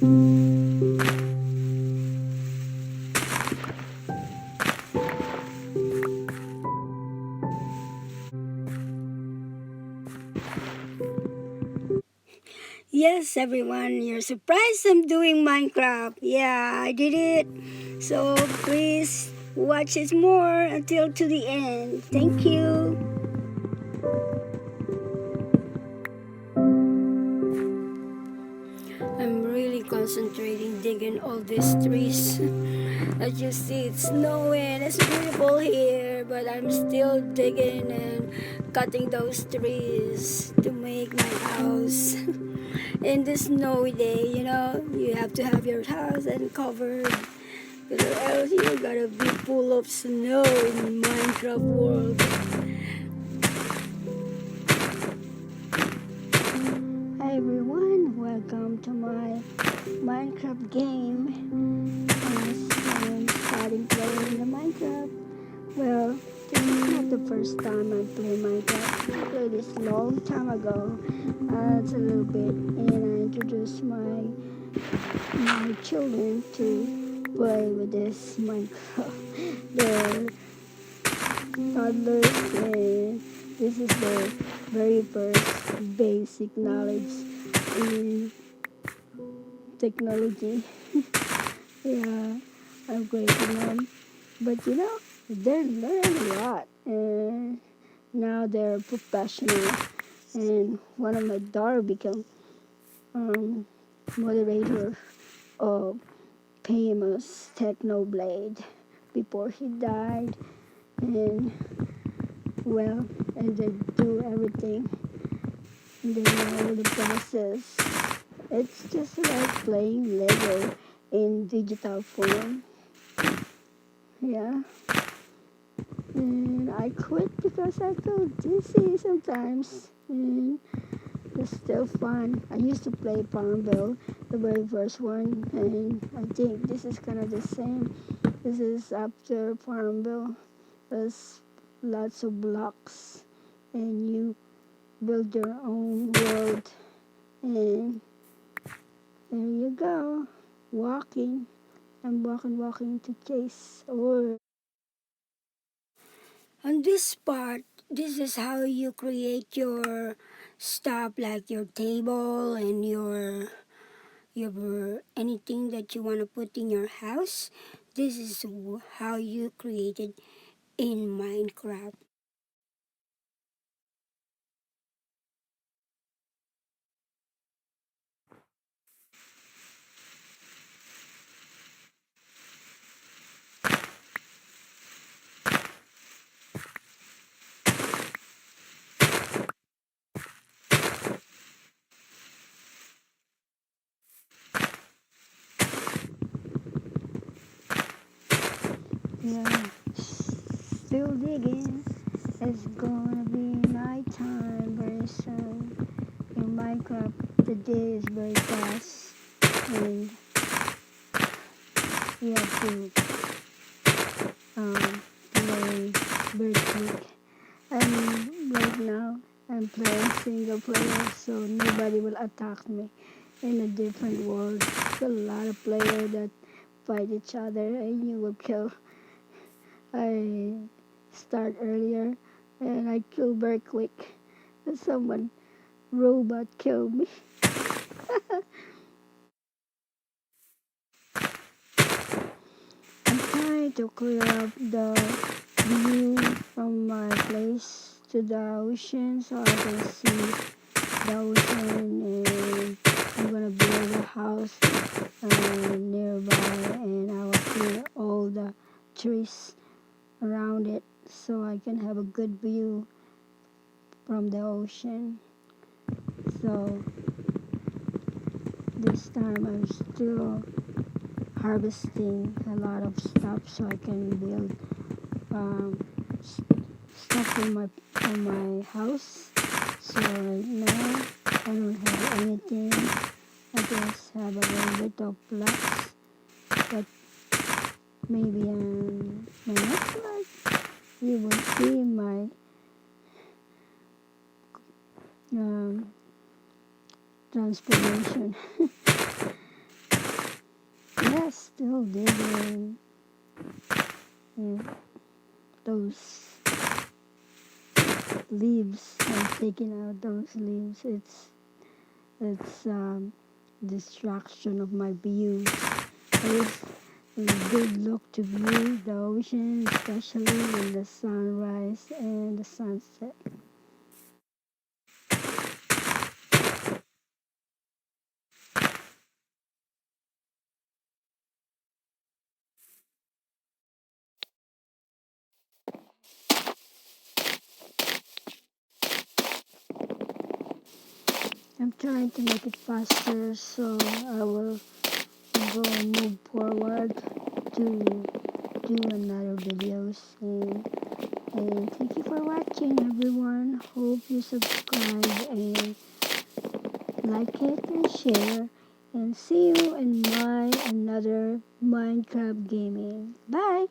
Yes, everyone, you're surprised I'm doing Minecraft. Yeah, I did it. So please watch it more until to the end. Thank you. I'm really concentrating digging all these trees. As you see, it's snowing. It's beautiful here, but I'm still digging and cutting those trees to make my house. In this snowy day, you have to have your house uncovered, or else you're gonna be full of snow in Minecraft world. Hi everyone, welcome to my Minecraft game. I'm starting playing the Minecraft. Well, this is not the first time I play Minecraft. I played this long time ago. It's a little bit, and I introduced my children to play with this Minecraft. They're toddlers, and this is their very first basic knowledge in technology. Yeah, I'm grateful them. But they're learning a lot, and now they're professional. And one of my daughter became moderator of famous Technoblade before he died, and well, and they do everything. They know the process. It's just like playing Lego in digital form. Yeah. And I quit because I feel dizzy sometimes. And it's still fun. I used to play Farmville, the very first one, and I think this is kind of the same. This is after Farmville. There's lots of blocks, and you build your own world. And there you go, walking. I'm walking to chase. Or on this part, this is how you create your stuff, like your table and your anything that you want to put in your house. This is how you create it in Minecraft. Yeah, still digging. It's gonna be night time very soon. In Minecraft, the day is very fast, and you have to play very quick. And right now, I'm playing single player, so nobody will attack me in a different world. There's a lot of players that fight each other, and you will kill. I start earlier, and I kill very quick. And someone robot killed me. I'm trying to clear up the view from my place to the ocean so I can see the ocean, and I'm gonna build a house nearby, and I will clear all the trees around it so I can have a good view from the ocean. So this time I'm still harvesting a lot of stuff so I can build stuff in my house. So right now I don't have anything. I just have a little bit of blocks, but maybe in my next life you will see my transformation. Yes, still digging. Those leaves. I'm taking out those leaves. It's distraction of my view. It's a good look to view the ocean, especially in the sunrise and the sunset. I'm trying to make it faster, so I will move forward to do another videos. And thank you for watching, everyone. Hope you subscribe and like it and share. And see you in my another Minecraft gaming. Bye.